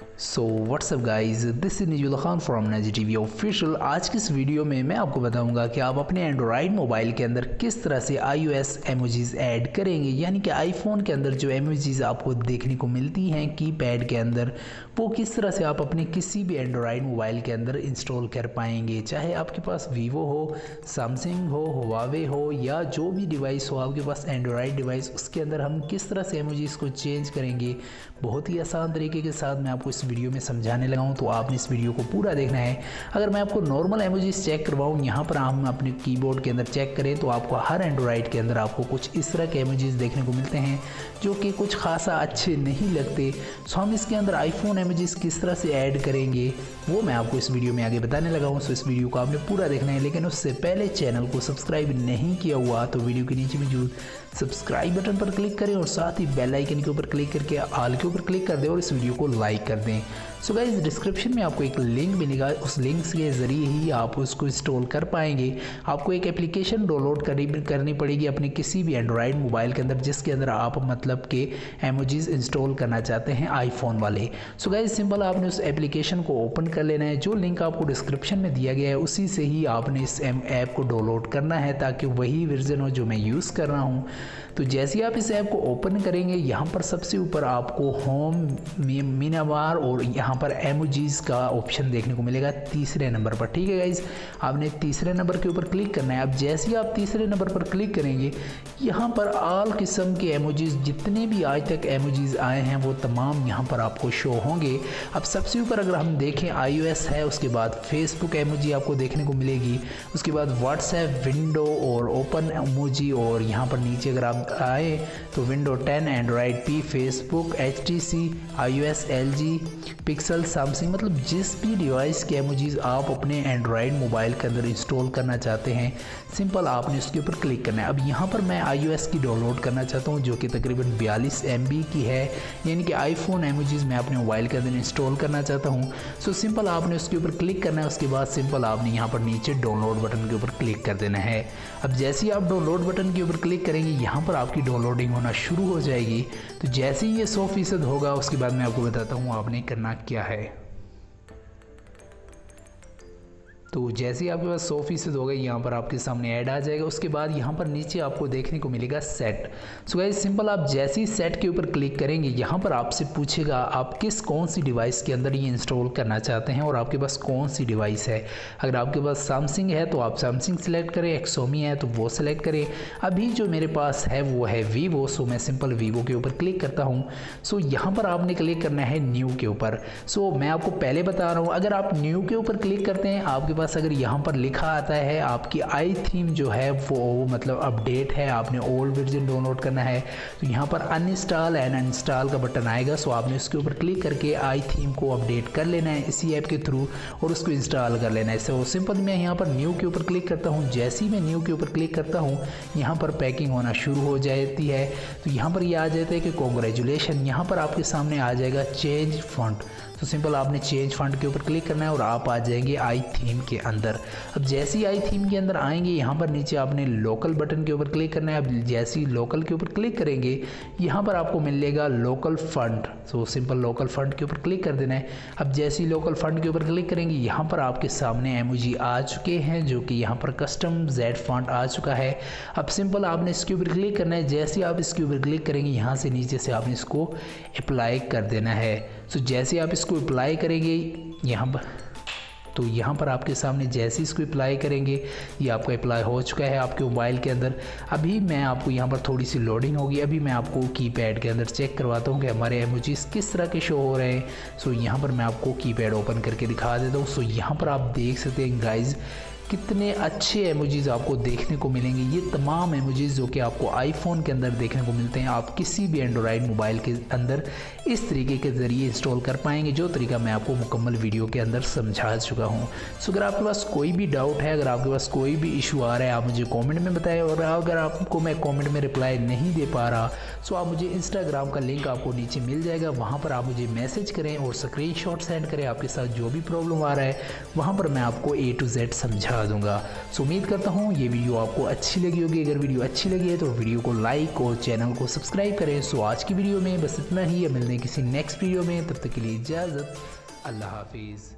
So what's up guys, this is Nazil Khan from Naazi TV official. आज की इस वीडियो में मैं आपको बताऊंगा कि आप अपने एंड्रॉयड मोबाइल के अंदर किस तरह से iOS एमोजीज ऐड करेंगे। यानी कि आईफोन के अंदर जो एमोजीज आपको देखने को मिलती हैं कीपैड के अंदर, वो किस तरह से आप अपने किसी भी एंड्रॉयड मोबाइल के अंदर इंस्टॉल कर पाएंगे। चाहे आपके पास वीवो हो, सैमसंग हो, हुआवे हो या जो भी डिवाइस हो आपके पास एंड्रॉयड डिवाइस, उसके अंदर हम किस तरह से एमोजीज को चेंज करेंगे बहुत ही आसान तरीके के साथ मैं आपको इस वीडियो में समझाने लगा हूं। तो आपने इस वीडियो को पूरा देखना है। अगर मैं आपको नॉर्मल एमोजीज चेक करवाऊं, यहाँ पर हम अपने कीबोर्ड के अंदर चेक करें तो आपको हर एंड्रॉयड के अंदर आपको कुछ इस तरह के एमोजीज देखने को मिलते हैं जो कि कुछ खासा अच्छे नहीं लगते। सो हम इसके अंदर आईफोन एमोजीज किस तरह से ऐड करेंगे वो मैं आपको इस वीडियो में आगे बताने लगा हूँ। सो इस वीडियो को आपने पूरा देखना है, लेकिन उससे पहले चैनल को सब्सक्राइब नहीं किया हुआ तो वीडियो के नीचे मौजूद सब्सक्राइब बटन पर क्लिक करें और साथ ही बेल आइकन के ऊपर क्लिक करके ऑल के ऊपर क्लिक कर दें और इस वीडियो को लाइक कर दें। सो गाइस, डिस्क्रिप्शन में आपको एक लिंक मिलेगा, उस लिंक के ज़रिए ही आप उसको इंस्टॉल कर पाएंगे। आपको एक एप्लीकेशन डाउनलोड करनी पड़ेगी अपने किसी भी एंड्रॉयड मोबाइल के अंदर जिसके अंदर आप मतलब के एमोजीज इंस्टॉल करना चाहते हैं आईफोन वाले। सो गाइस, सिंपल आपने उस एप्लीकेशन को ओपन कर लेना है। जो लिंक आपको डिस्क्रिप्शन में दिया गया है उसी से ही आपने इस ऐप को डाउनलोड करना है ताकि वही वर्जन हो जो मैं यूज़ कर रहा हूँ। तो जैसे ही आप इस ऐप को ओपन करेंगे, यहाँ पर सबसे ऊपर आपको होम मीनाबार और यहाँ पर एमोजीज का ऑप्शन देखने को मिलेगा तीसरे नंबर पर। ठीक है गाइज, आपने तीसरे नंबर के ऊपर क्लिक करना है। अब जैसे ही आप तीसरे नंबर पर क्लिक करेंगे, यहाँ पर ऑल किस्म के एमोजीज जितने भी आज तक एमोजीज आए हैं वो तमाम यहाँ पर आपको शो होंगे। अब सबसे ऊपर अगर हम देखें iOS है, उसके बाद फेसबुक एमोजी आपको देखने को मिलेगी, उसके बाद व्हाट्सएप, विंडो और ओपन एमोजी, और यहाँ पर नीचे अगर आप आए तो window 10, Android P, Facebook, HTC, iOS, LG, pixel, Samsung, मतलब जिस भी डिवाइस के एमोजीज आप अपने एंड्रॉयड मोबाइल के अंदर इंस्टॉल करना चाहते हैं, सिंपल आपने उसके ऊपर क्लिक करना है। अब यहाँ पर मैं iOS की डाउनलोड करना चाहता हूँ जो कि तकरीबन 42 MB की है, यानी कि आईफोन एमोजीज मैं अपने मोबाइल के अंदर इंस्टॉल करना चाहता हूँ। सो सिंपल आपने उसके ऊपर क्लिक करना है। उसके बाद सिंपल आपने यहाँ पर नीचे डाउनलोड बटन के ऊपर क्लिक कर देना है। अब जैसे ही आप डाउनलोड बटन के ऊपर क्लिक करेंगे, यहाँ पर आपकी डाउनलोडिंग होना शुरू हो जाएगी। तो जैसे ही ये 100% होगा, उसके बाद मैं आपको बताता हूँ आपने करना क्या है। तो जैसे ही आपके पास 100% हो गई, यहाँ पर आपके सामने ऐड आ जाएगा। उसके बाद यहाँ पर नीचे आपको देखने को मिलेगा सेट। सो गाइस, सिंपल आप जैसे ही सेट के ऊपर क्लिक करेंगे, यहाँ पर आपसे पूछेगा आप कौन सी डिवाइस के अंदर ये इंस्टॉल करना चाहते हैं और आपके पास कौन सी डिवाइस है। अगर आपके पास सैमसंग है तो आप सैमसंग सेलेक्ट करें, xiaomi है तो वो सेलेक्ट करें। अभी जो मेरे पास है वो है वीवो, सो मैं सिंपल वीवो के ऊपर क्लिक करता हूँ। सो यहाँ पर आपने क्लिक करना है न्यू के ऊपर। सो मैं आपको पहले बता रहा हूँ, अगर आप न्यू के ऊपर क्लिक करते हैं, आपके पास अगर यहाँ पर लिखा आता है आपकी आई थीम जो है वो मतलब अपडेट है, आपने ओल्ड वर्जन डाउनलोड करना है, तो यहाँ पर अनइंस्टॉल एंड अनइंस्टॉल का बटन आएगा। सो आपने उसके ऊपर क्लिक करके आई थीम को अपडेट कर लेना है इसी ऐप के थ्रू और उसको इंस्टॉल कर लेना है। सो सिंपल मैं यहाँ पर न्यू के ऊपर क्लिक करता हूँ। जैसे ही मैं न्यू के ऊपर क्लिक करता हूँ, यहाँ पर पैकिंग होना शुरू हो जाती है। तो यहाँ पर ये आ जाता है कि कॉन्ग्रेचुलेशन, यहाँ पर आपके सामने आ जाएगा चेंज फॉन्ट। तो सिंपल आपने चेंज फॉन्ट के ऊपर क्लिक करना है और आप आ जाएंगे आई थीम के अंदर। अब जैसे ही आई थीम के अंदर आएंगे, यहाँ पर नीचे आपने लोकल बटन के ऊपर क्लिक करना है। अब जैसे ही लोकल के ऊपर क्लिक करेंगे, यहाँ पर आपको मिलेगा local fund. So simple local fund के ऊपर क्लिक कर देना है। अब जैसे ही लोकल फंड के ऊपर क्लिक करेंगे, यहाँ पर आपके सामने एमोजी आ चुके हैं जो कि यहाँ पर कस्टम जेड फॉन्ट आ चुका है। अब सिंपल आपने इसके ऊपर क्लिक करना है। जैसे आप इसके ऊपर क्लिक करेंगे, यहाँ से नीचे से आपने इसको अप्लाई कर देना है। सो जैसे आप इसको अप्लाई करेंगे यहाँ पर, तो यहाँ पर आपके सामने जैसे इसको अप्लाई करेंगे, ये आपका अप्लाई हो चुका है आपके मोबाइल के अंदर। अभी मैं आपको यहाँ पर थोड़ी सी लोडिंग होगी। अभी मैं आपको कीपैड के अंदर चेक करवाता हूँ कि हमारे एमोजीज किस तरह के शो हो रहे हैं। सो यहाँ पर मैं आपको कीपैड ओपन करके दिखा देता हूँ। सो यहाँ पर आप देख सकते हैं गाइज कितने अच्छे एमोजीज आपको देखने को मिलेंगे। ये तमाम एमोजीज जो कि आपको आईफोन के अंदर देखने को मिलते हैं, आप किसी भी एंड्रॉयड मोबाइल के अंदर इस तरीके के ज़रिए इंस्टॉल कर पाएंगे, जो तरीका मैं आपको मुकम्मल वीडियो के अंदर समझा चुका हूँ। सो अगर आपके पास कोई भी डाउट है, अगर आपके पास कोई भी इशू आ रहा है, आप मुझे कॉमेंट में बताएं। और अगर आपको मैं कॉमेंट में रिप्लाई नहीं दे पा रहा, सो आप मुझे इंस्टाग्राम का लिंक आपको नीचे मिल जाएगा, वहाँ पर आप मुझे मैसेज करें और स्क्रीनशॉट सेंड करें। आपके साथ जो भी प्रॉब्लम आ रहा है वहाँ पर मैं आपको A to Z समझा बता दूंगा। सो उम्मीद करता हूँ ये वीडियो आपको अच्छी लगी होगी। अगर वीडियो अच्छी लगी है तो वीडियो को लाइक और चैनल को सब्सक्राइब करें। सो आज की वीडियो में बस इतना ही है, मिलने किसी नेक्स्ट वीडियो में, तब तक के लिए इजाज़त, अल्लाह हाफिज़।